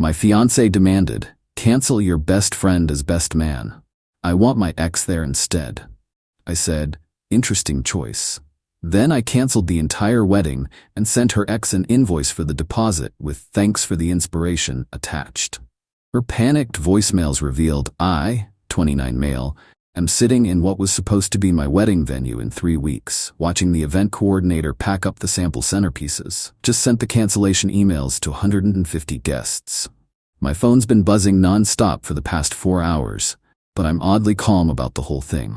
My fiancé demanded, "Cancel your best friend as best man. I want my ex there instead." I said, "Interesting choice." Then I canceled the entire wedding and sent her ex an invoice for the deposit with "thanks for the inspiration" attached. Her panicked voicemails revealed I, 29 male, am sitting in what was supposed to be my wedding venue in 3 weeks, watching the event coordinator pack up the sample centerpieces. Just sent the cancellation emails to 150 guests. My phone's been buzzing non-stop for the past 4 hours, but I'm oddly calm about the whole thing.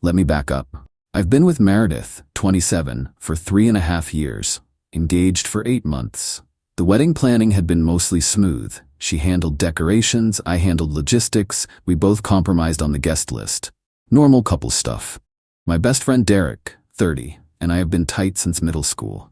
Let me back up. I've been with Meredith, 27, for 3.5 years, engaged for 8 months. The wedding planning had been mostly smooth. She handled decorations, I handled logistics, we both compromised on the guest list. Normal couple stuff. My best friend Derek, 30, and I have been tight since middle school.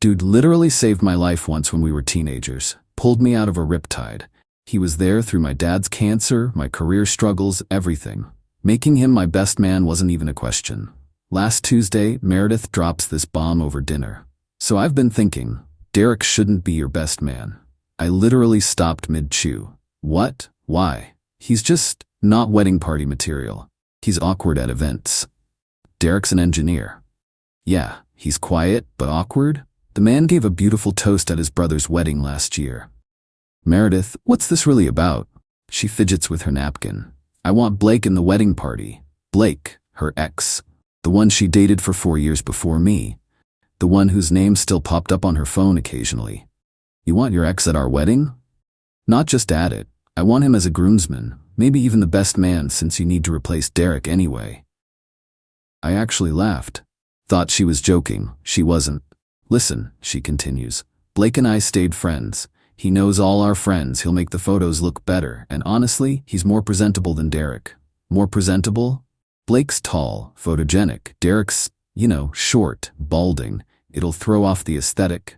Dude literally saved my life once when we were teenagers, pulled me out of a riptide. He was there through my dad's cancer, my career struggles, everything. Making him my best man wasn't even a question. Last Tuesday, Meredith drops this bomb over dinner. So I've been thinking, Derek shouldn't be your best man. I literally stopped mid-chew. What? Why? He's just not wedding party material. He's awkward at events. Derek's an engineer. Yeah, he's quiet, but awkward. The man gave a beautiful toast at his brother's wedding last year. Meredith, what's this really about? She fidgets with her napkin. I want Blake in the wedding party. Blake, her ex. The one she dated for 4 years before me. The one whose name still popped up on her phone occasionally. You want your ex at our wedding? Not just at it. I want him as a groomsman, maybe even the best man since you need to replace Derek anyway. I actually laughed. Thought she was joking. She wasn't. Listen, she continues. Blake and I stayed friends. He knows all our friends. He'll make the photos look better, and honestly, he's more presentable than Derek. More presentable? Blake's tall, photogenic. Derek's, short, balding. It'll throw off the aesthetic.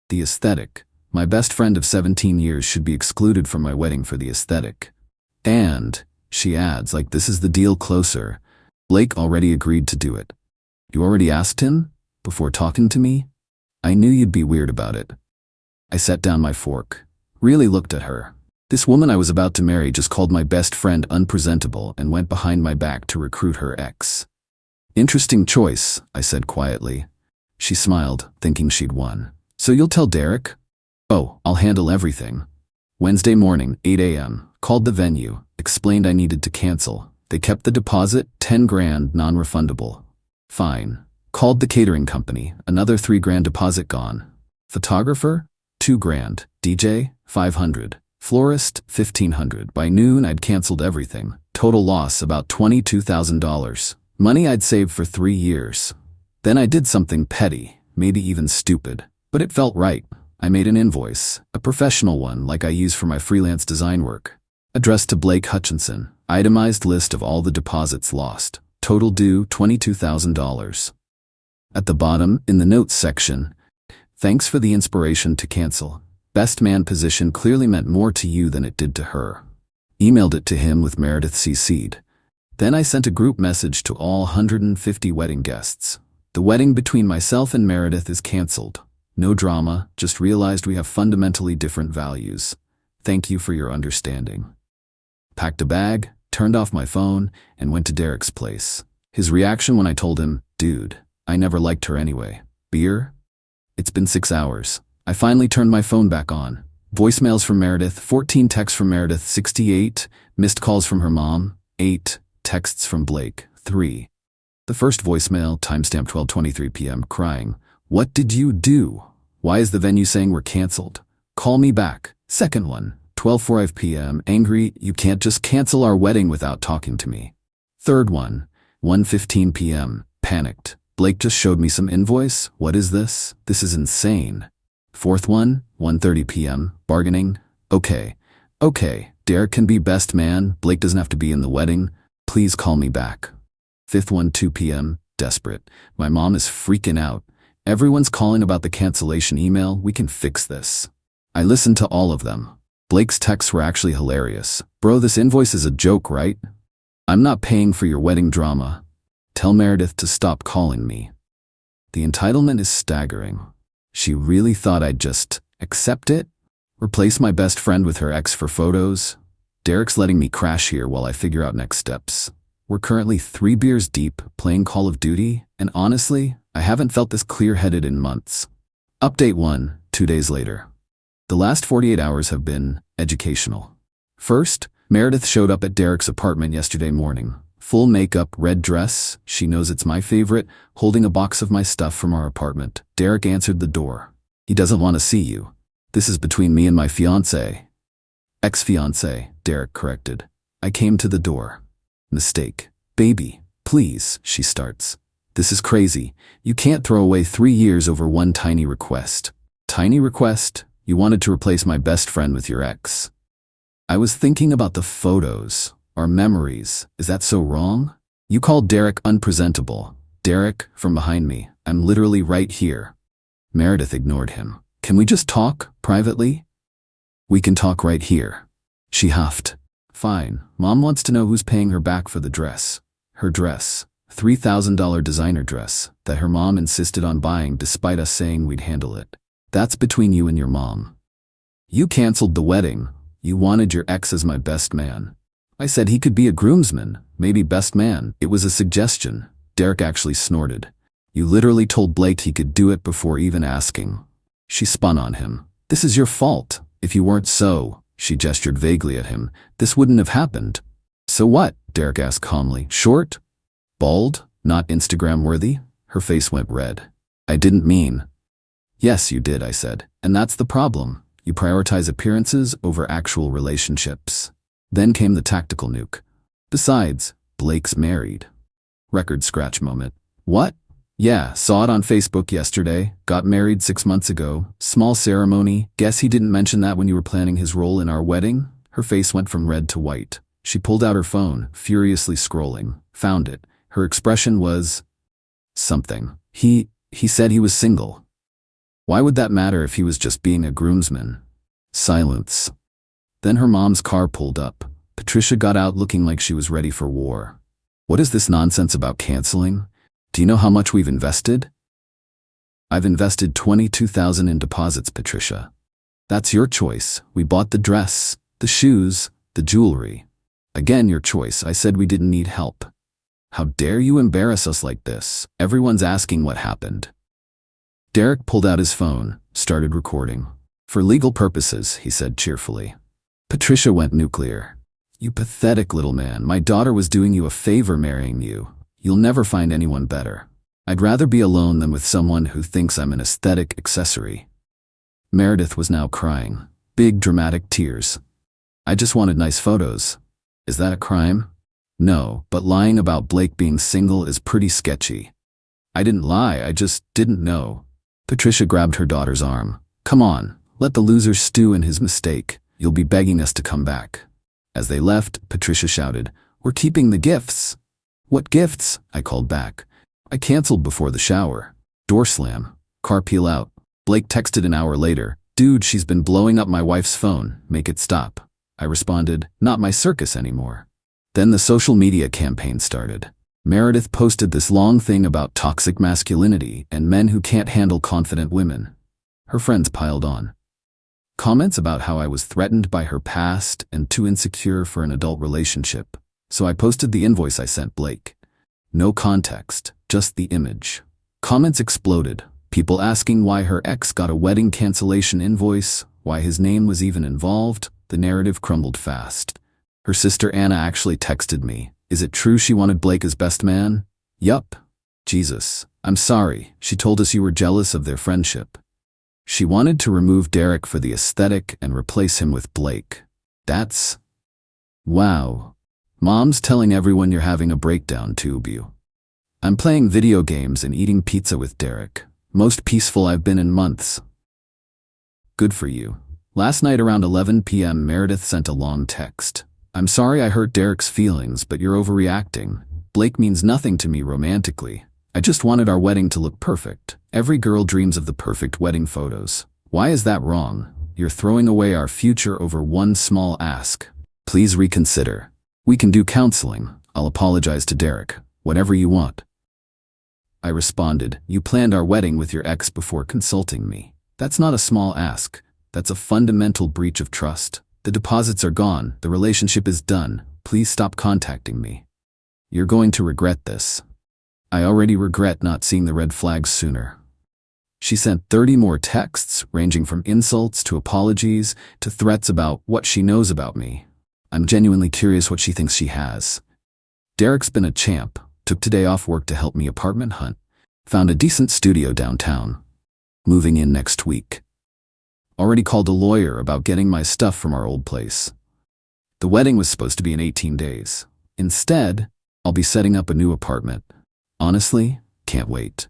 The aesthetic. My best friend of 17 years should be excluded from my wedding for the aesthetic. And, she adds, like this is the deal closer. Blake already agreed to do it. You already asked him? Before talking to me? I knew you'd be weird about it. I set down my fork. Really looked at her. This woman I was about to marry just called my best friend unpresentable and went behind my back to recruit her ex. Interesting choice, I said quietly. She smiled, thinking she'd won. So you'll tell Derek? Oh, I'll handle everything. Wednesday morning, 8 a.m., called the venue, explained I needed to cancel. They kept the deposit, 10 grand, non-refundable. Fine. Called the catering company, another 3 grand deposit gone. Photographer? 2 grand. DJ? 500. Florist? 1,500. By noon, I'd canceled everything. Total loss about $22,000. Money I'd saved for 3 years. Then I did something petty, maybe even stupid. But it felt right. I made an invoice, a professional one like I use for my freelance design work. Addressed to Blake Hutchinson, itemized list of all the deposits lost. Total due $22,000. At the bottom, in the notes section, thanks for the inspiration to cancel. Best man position clearly meant more to you than it did to her. Emailed it to him with Meredith CC'd. Then I sent a group message to all 150 wedding guests. The wedding between myself and Meredith is canceled. No drama, just realized we have fundamentally different values. Thank you for your understanding. Packed a bag, turned off my phone, and went to Derek's place. His reaction when I told him, dude, I never liked her anyway. Beer? It's been 6 hours. I finally turned my phone back on. Voicemails from Meredith, 14 texts from Meredith, 68, missed calls from her mom, 8, texts from Blake, 3. The first voicemail, timestamp 12:23 p.m., crying, "What did you do? Why is the venue saying we're canceled? Call me back." Second one, 12:05 p.m., angry, "You can't just cancel our wedding without talking to me." Third one, 1:15 p.m., panicked. "Blake just showed me some invoice? What is this? This is insane." Fourth one, 1:30 p.m., bargaining. Okay, Derek can be best man, Blake doesn't have to be in the wedding. Please call me back." Fifth one, 2 p.m., desperate. "My mom is freaking out. Everyone's calling about the cancellation email. We can fix this." I listened to all of them. Blake's texts were actually hilarious. "Bro, this invoice is a joke, right? I'm not paying for your wedding drama. Tell Meredith to stop calling me." The entitlement is staggering. She really thought I'd just accept it? Replace my best friend with her ex for photos? Derek's letting me crash here while I figure out next steps. We're currently 3 beers deep, playing Call of Duty, and honestly, I haven't felt this clear-headed in months. Update 1, 2 days later. The last 48 hours have been educational. First, Meredith showed up at Derek's apartment yesterday morning. Full makeup, red dress, she knows it's my favorite, holding a box of my stuff from our apartment. Derek answered the door. He doesn't want to see you. This is between me and my fiancée. Ex-fiancée, Derek corrected. I came to the door. Mistake. Baby, please, she starts. This is crazy. You can't throw away 3 years over one tiny request. Tiny request? You wanted to replace my best friend with your ex. I was thinking about the photos, our memories. Is that so wrong? You called Derek unpresentable. Derek, from behind me, I'm literally right here. Meredith ignored him. Can we just talk, privately? We can talk right here. She huffed. Fine, Mom wants to know who's paying her back for the dress. Her dress. $3,000 designer dress that her mom insisted on buying despite us saying we'd handle it. That's between you and your mom. You canceled the wedding. You wanted your ex as my best man. I said he could be a groomsman, maybe best man. It was a suggestion. Derek actually snorted. You literally told Blake he could do it before even asking. She spun on him. This is your fault. If you weren't so, she gestured vaguely at him, this wouldn't have happened. So what? Derek asked calmly. Short? Bald? Not Instagram worthy? Her face went red. I didn't mean. Yes, you did, I said. And that's the problem. You prioritize appearances over actual relationships. Then came the tactical nuke. Besides, Blake's married. Record scratch moment. What? Yeah, saw it on Facebook yesterday. Got married 6 months ago. Small ceremony. Guess he didn't mention that when you were planning his role in our wedding? Her face went from red to white. She pulled out her phone, furiously scrolling. Found it. Her expression was something. He said he was single. Why would that matter if he was just being a groomsman? Silence. Then her mom's car pulled up. Patricia got out looking like she was ready for war. What is this nonsense about canceling? Do you know how much we've invested? I've invested $22,000 in deposits, Patricia. That's your choice. We bought the dress, the shoes, the jewelry. Again, your choice. I said we didn't need help. How dare you embarrass us like this? Everyone's asking what happened. Derek pulled out his phone, started recording. For legal purposes, he said cheerfully. Patricia went nuclear. You pathetic little man. My daughter was doing you a favor marrying you. You'll never find anyone better. I'd rather be alone than with someone who thinks I'm an aesthetic accessory. Meredith was now crying. Big dramatic tears. I just wanted nice photos. Is that a crime? No, but lying about Blake being single is pretty sketchy. I didn't lie, I just didn't know. Patricia grabbed her daughter's arm. Come on, let the loser stew in his mistake. You'll be begging us to come back. As they left, Patricia shouted, We're keeping the gifts. What gifts? I called back. I canceled before the shower. Door slam. Car peel out. Blake texted an hour later. Dude, she's been blowing up my wife's phone. Make it stop. I responded, not my circus anymore. Then the social media campaign started. Meredith posted this long thing about toxic masculinity and men who can't handle confident women. Her friends piled on. Comments about how I was threatened by her past and too insecure for an adult relationship. So I posted the invoice I sent Blake. No context, just the image. Comments exploded. People asking why her ex got a wedding cancellation invoice, why his name was even involved. The narrative crumbled fast. Her sister Anna actually texted me. Is it true she wanted Blake as best man? Yup. Jesus. I'm sorry. She told us you were jealous of their friendship. She wanted to remove Derek for the aesthetic and replace him with Blake. That's... wow. Mom's telling everyone you're having a breakdown, tube you. I'm playing video games and eating pizza with Derek. Most peaceful I've been in months. Good for you. Last night around 11 p.m. Meredith sent a long text. I'm sorry I hurt Derek's feelings, but you're overreacting. Blake means nothing to me romantically. I just wanted our wedding to look perfect. Every girl dreams of the perfect wedding photos. Why is that wrong? You're throwing away our future over one small ask. Please reconsider. We can do counseling. I'll apologize to Derek. Whatever you want. I responded, you planned our wedding with your ex before consulting me. That's not a small ask. That's a fundamental breach of trust. The deposits are gone. The relationship is done. Please stop contacting me. You're going to regret this. I already regret not seeing the red flags sooner. She sent 30 more texts, ranging from insults to apologies to threats about what she knows about me. I'm genuinely curious what she thinks she has. Derek's been a champ. Took today off work to help me apartment hunt. Found a decent studio downtown. Moving in next week. Already called a lawyer about getting my stuff from our old place. The wedding was supposed to be in 18 days. Instead, I'll be setting up a new apartment. Honestly, can't wait.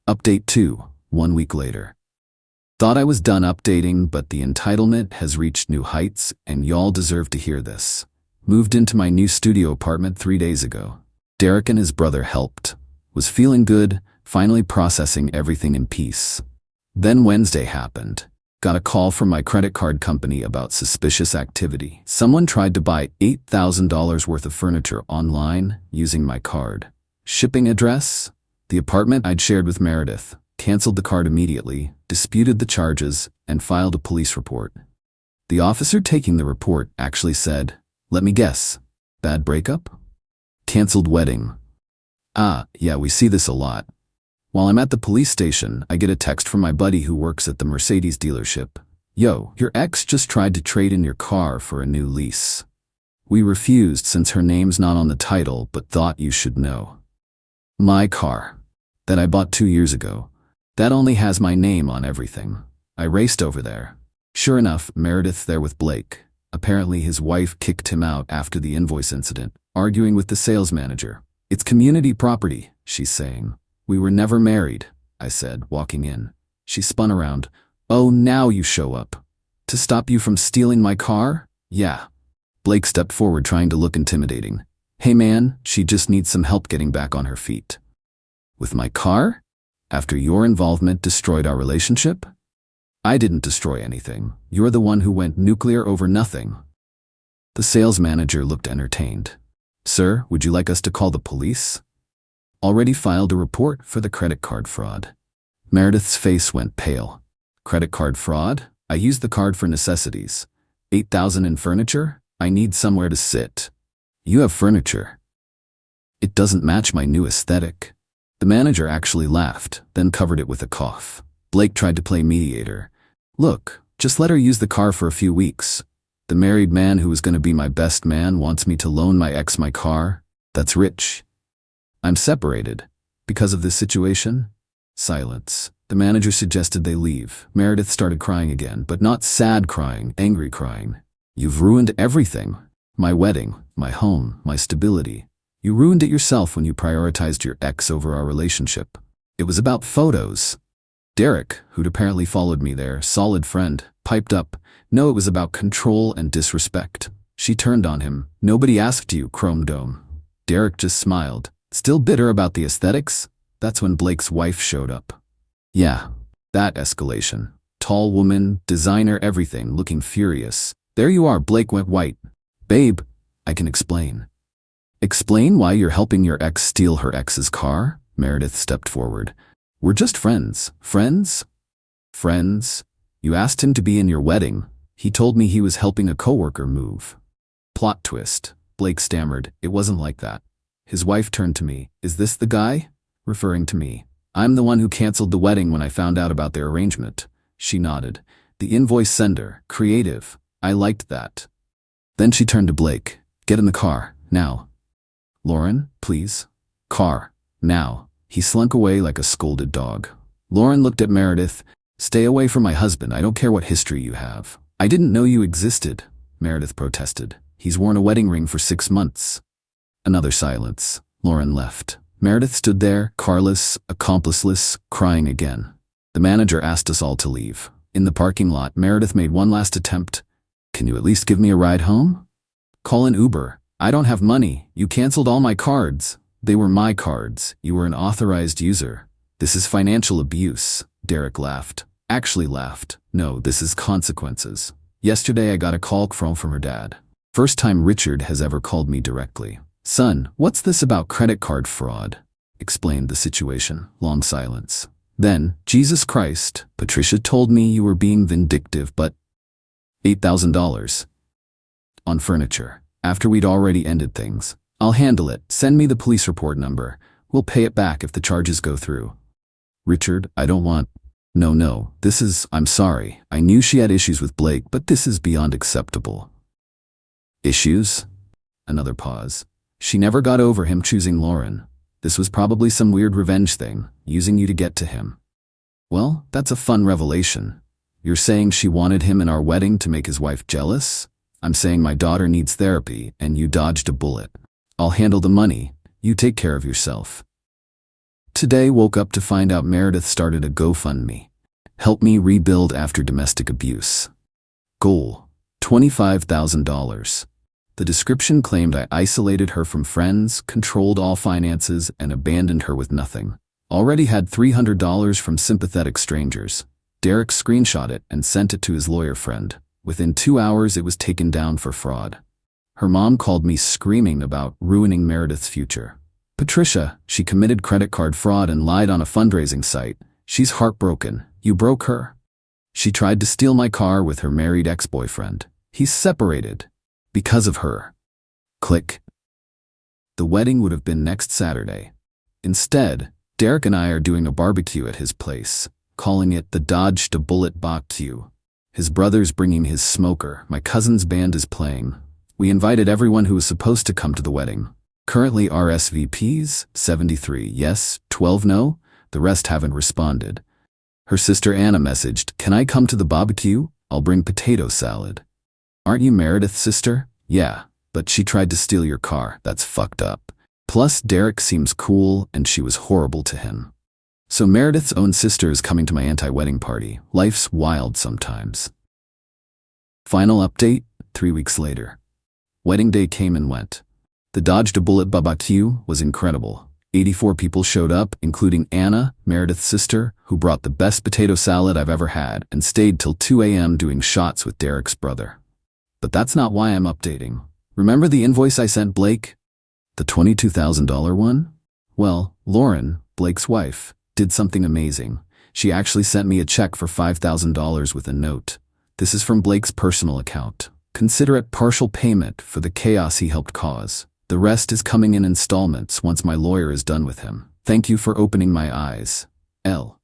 Update 2, 1 week later. Thought I was done updating, but the entitlement has reached new heights, and y'all deserve to hear this. Moved into my new studio apartment 3 days ago. Derek and his brother helped. Was feeling good, finally processing everything in peace. Then Wednesday happened. Got a call from my credit card company about suspicious activity. Someone tried to buy $8,000 worth of furniture online using my card. Shipping address? The apartment I'd shared with Meredith. Canceled the card immediately, disputed the charges, and filed a police report. The officer taking the report actually said, "Let me guess, bad breakup? Canceled wedding." Yeah, we see this a lot. While I'm at the police station, I get a text from my buddy who works at the Mercedes dealership. "Yo, your ex just tried to trade in your car for a new lease. We refused since her name's not on the title, but thought you should know. My car, that I bought 2 years ago, that only has my name on everything." I raced over there. Sure enough, Meredith's there with Blake. Apparently his wife kicked him out after the invoice incident, arguing with the sales manager. "It's community property," she's saying. "We were never married," I said, walking in. She spun around. "Oh, now you show up. To stop you from stealing my car?" "Yeah." Blake stepped forward, trying to look intimidating. "Hey man, she just needs some help getting back on her feet." "With my car? After your involvement destroyed our relationship?" "I didn't destroy anything. You're the one who went nuclear over nothing." The sales manager looked entertained. "Sir, would you like us to call the police?" "Already filed a report for the credit card fraud." Meredith's face went pale. "Credit card fraud? I used the card for necessities. $8,000 in furniture? I need somewhere to sit." "You have furniture." "It doesn't match my new aesthetic." The manager actually laughed, then covered it with a cough. Blake tried to play mediator. "Look, just let her use the car for a few weeks. The married man who is going to be my best man wants me to loan my ex my car? That's rich. I'm separated. Because of this situation?" Silence. The manager suggested they leave. Meredith started crying again, but not sad crying, angry crying. "You've ruined everything. My wedding, my home, my stability. You ruined it yourself when you prioritized your ex over our relationship. It was about photos." Derek, who'd apparently followed me there, solid friend, piped up. "No, it was about control and disrespect." She turned on him. "Nobody asked you, Chrome Dome." Derek just smiled. Still bitter about the aesthetics? That's when Blake's wife showed up. Yeah, that escalation. Tall woman, designer, everything, looking furious. "There you are." Blake went white. "Babe, I can explain." "Explain why you're helping your ex steal her ex's car?" Meredith stepped forward. "We're just friends." "Friends? Friends? You asked him to be in your wedding. He told me he was helping a coworker move." Plot twist. Blake stammered. "It wasn't like that." His wife turned to me. "Is this the guy?" Referring to me. "I'm the one who canceled the wedding when I found out about their arrangement." She nodded. "The invoice sender. Creative. I liked that." Then she turned to Blake. "Get in the car. Now." "Lauren, please." "Car. Now." He slunk away like a scolded dog. Lauren looked at Meredith. "Stay away from my husband. I don't care what history you have." "I didn't know you existed," Meredith protested. "He's worn a wedding ring for 6 months." Another silence. Lauren left. Meredith stood there, carless, accompliceless, crying again. The manager asked us all to leave. In the parking lot, Meredith made one last attempt. "Can you at least give me a ride home?" "Call an Uber." "I don't have money. You canceled all my cards." "They were my cards. You were an authorized user." "This is financial abuse." Derek laughed. Actually laughed. "No, this is consequences." Yesterday I got a call from her dad. First time Richard has ever called me directly. "Son, what's this about credit card fraud?" Explained the situation. Long silence. Then, Jesus Christ, Patricia told me you were being vindictive, but $8,000 on furniture. After we'd already ended things. I'll handle it. Send me the police report number. We'll pay it back if the charges go through. Richard, I don't want... No, I'm sorry. I knew she had issues with Blake, but this is beyond acceptable. Issues? Another pause. She never got over him choosing Lauren. This was probably some weird revenge thing, using you to get to him. Well, that's a fun revelation. You're saying she wanted him in our wedding to make his wife jealous? I'm saying my daughter needs therapy, and you dodged a bullet. I'll handle the money. You take care of yourself. Today woke up to find out Meredith started a GoFundMe. Help me rebuild after domestic abuse. Goal: $25,000. The description claimed I isolated her from friends, controlled all finances, and abandoned her with nothing. Already had $300 from sympathetic strangers. Derek screenshot it and sent it to his lawyer friend. Within 2 hours, it was taken down for fraud. Her mom called me screaming about ruining Meredith's future. Patricia, she committed credit card fraud and lied on a fundraising site. She's heartbroken. You broke her. She tried to steal my car with her married ex-boyfriend. He's separated. Because of her. Click. The wedding would have been next Saturday. Instead, Derek and I are doing a barbecue at his place, calling it the Dodged a Bullet barbecue. His brother's bringing his smoker. My cousin's band is playing. We invited everyone who was supposed to come to the wedding. Currently RSVPs, 73 yes, 12 no. The rest haven't responded. Her sister Anna messaged, "Can I come to the barbecue? I'll bring potato salad." Aren't you Meredith's sister? Yeah, but she tried to steal your car. That's fucked up. Plus, Derek seems cool, and she was horrible to him. So Meredith's own sister is coming to my anti-wedding party. Life's wild sometimes. Final update, 3 weeks later. Wedding day came and went. The Dodged a Bullet barbecue was incredible. 84 people showed up, including Anna, Meredith's sister, who brought the best potato salad I've ever had and stayed till 2 a.m. doing shots with Derek's brother. But that's not why I'm updating. Remember the invoice I sent Blake? The $22,000 one? Well, Lauren, Blake's wife, did something amazing. She actually sent me a check for $5,000 with a note. This is from Blake's personal account. Consider it partial payment for the chaos he helped cause. The rest is coming in installments once my lawyer is done with him. Thank you for opening my eyes. L.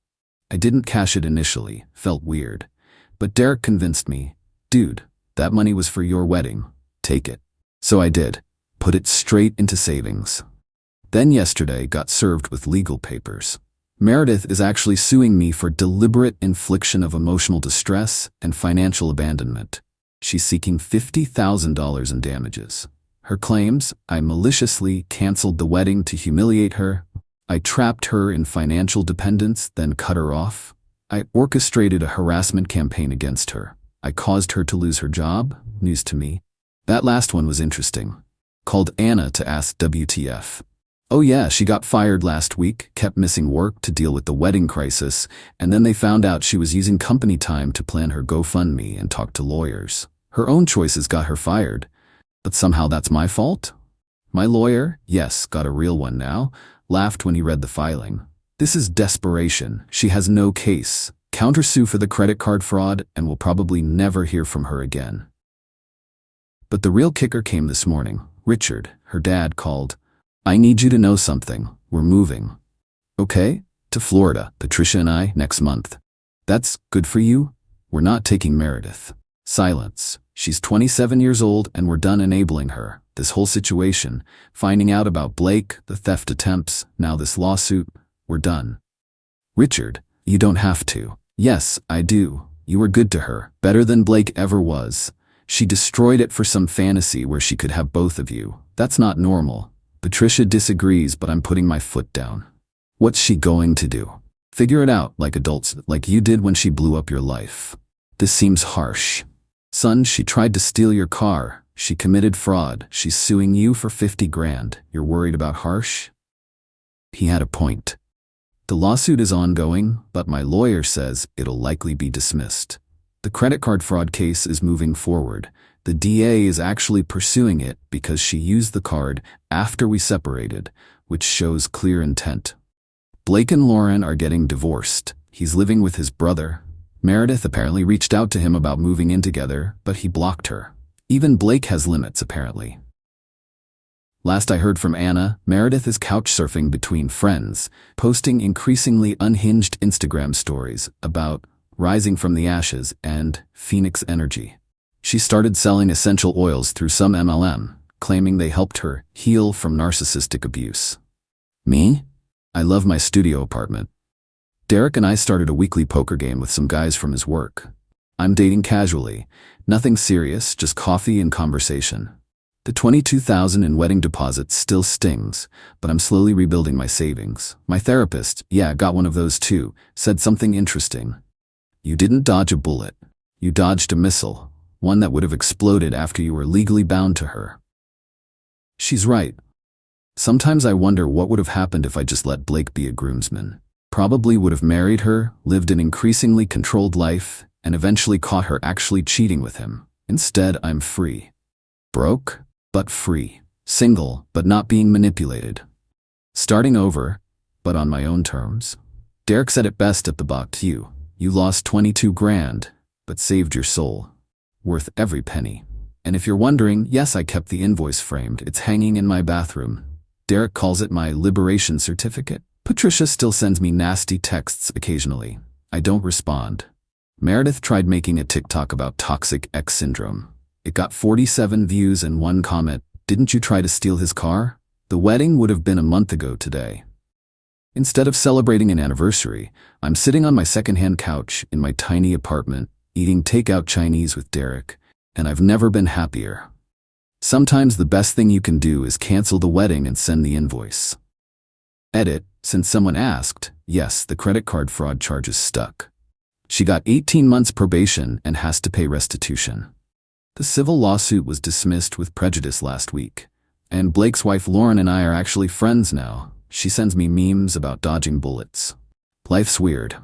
I didn't cash it initially, felt weird. But Derek convinced me. Dude, that money was for your wedding. Take it. So I did. Put it straight into savings. Then yesterday got served with legal papers. Meredith is actually suing me for deliberate infliction of emotional distress and financial abandonment. She's seeking $50,000 in damages. Her claims, I maliciously canceled the wedding to humiliate her. I trapped her in financial dependence, then cut her off. I orchestrated a harassment campaign against her. I caused her to lose her job. News to me. That last one was interesting. Called Anna to ask WTF. Oh yeah, she got fired last week, kept missing work to deal with the wedding crisis, and then they found out she was using company time to plan her GoFundMe and talk to lawyers. Her own choices got her fired. But somehow that's my fault? My lawyer, yes, got a real one now, laughed when he read the filing. This is desperation. She has no case. Countersue for the credit card fraud and will probably never hear from her again. But the real kicker came this morning. Richard, her dad, called. I need you to know something. We're moving. Okay? To Florida, Patricia and I, next month. That's good for you? We're not taking Meredith. Silence. She's 27 years old and we're done enabling her. This whole situation, finding out about Blake, the theft attempts, now this lawsuit, we're done. Richard, you don't have to. Yes, I do. You were good to her, better than Blake ever was. She destroyed it for some fantasy where she could have both of you. That's not normal. Patricia disagrees, but I'm putting my foot down. What's she going to do? Figure it out like adults, like you did when she blew up your life. This seems harsh. Son, she tried to steal your car. She committed fraud. She's suing you for 50 grand. You're worried about harsh? He had a point. The lawsuit is ongoing, but my lawyer says it'll likely be dismissed. The credit card fraud case is moving forward. The DA is actually pursuing it because she used the card after we separated, which shows clear intent. Blake and Lauren are getting divorced. He's living with his brother. Meredith apparently reached out to him about moving in together, but he blocked her. Even Blake has limits, apparently. Last I heard from Anna, Meredith is couch surfing between friends, posting increasingly unhinged Instagram stories about rising from the ashes and Phoenix energy. She started selling essential oils through some MLM, claiming they helped her heal from narcissistic abuse. Me? I love my studio apartment. Derek and I started a weekly poker game with some guys from his work. I'm dating casually, nothing serious, just coffee and conversation. The $22,000 in wedding deposit still stings, but I'm slowly rebuilding my savings. My therapist, got one of those too, said something interesting. You didn't dodge a bullet. You dodged a missile, one that would have exploded after you were legally bound to her. She's right. Sometimes I wonder what would have happened if I just let Blake be a groomsman. Probably would have married her, lived an increasingly controlled life, and eventually caught her actually cheating with him. Instead, I'm free. Broke, but free. Single, but not being manipulated. Starting over, but on my own terms. Derek said it best at the box. You lost 22 grand, but saved your soul. Worth every penny. And if you're wondering, yes, I kept the invoice framed. It's hanging in my bathroom. Derek calls it my liberation certificate. Patricia still sends me nasty texts occasionally. I don't respond. Meredith tried making a TikTok about toxic ex syndrome. It got 47 views and 1 comment. Didn't you try to steal his car? The wedding would have been a month ago today. Instead of celebrating an anniversary, I'm sitting on my secondhand couch in my tiny apartment, eating takeout Chinese with Derek, and I've never been happier. Sometimes the best thing you can do is cancel the wedding and send the invoice. Edit, since someone asked, yes, the credit card fraud charges stuck. She got 18 months probation and has to pay restitution. The civil lawsuit was dismissed with prejudice last week, and Blake's wife Lauren and I are actually friends now. She sends me memes about dodging bullets. Life's weird.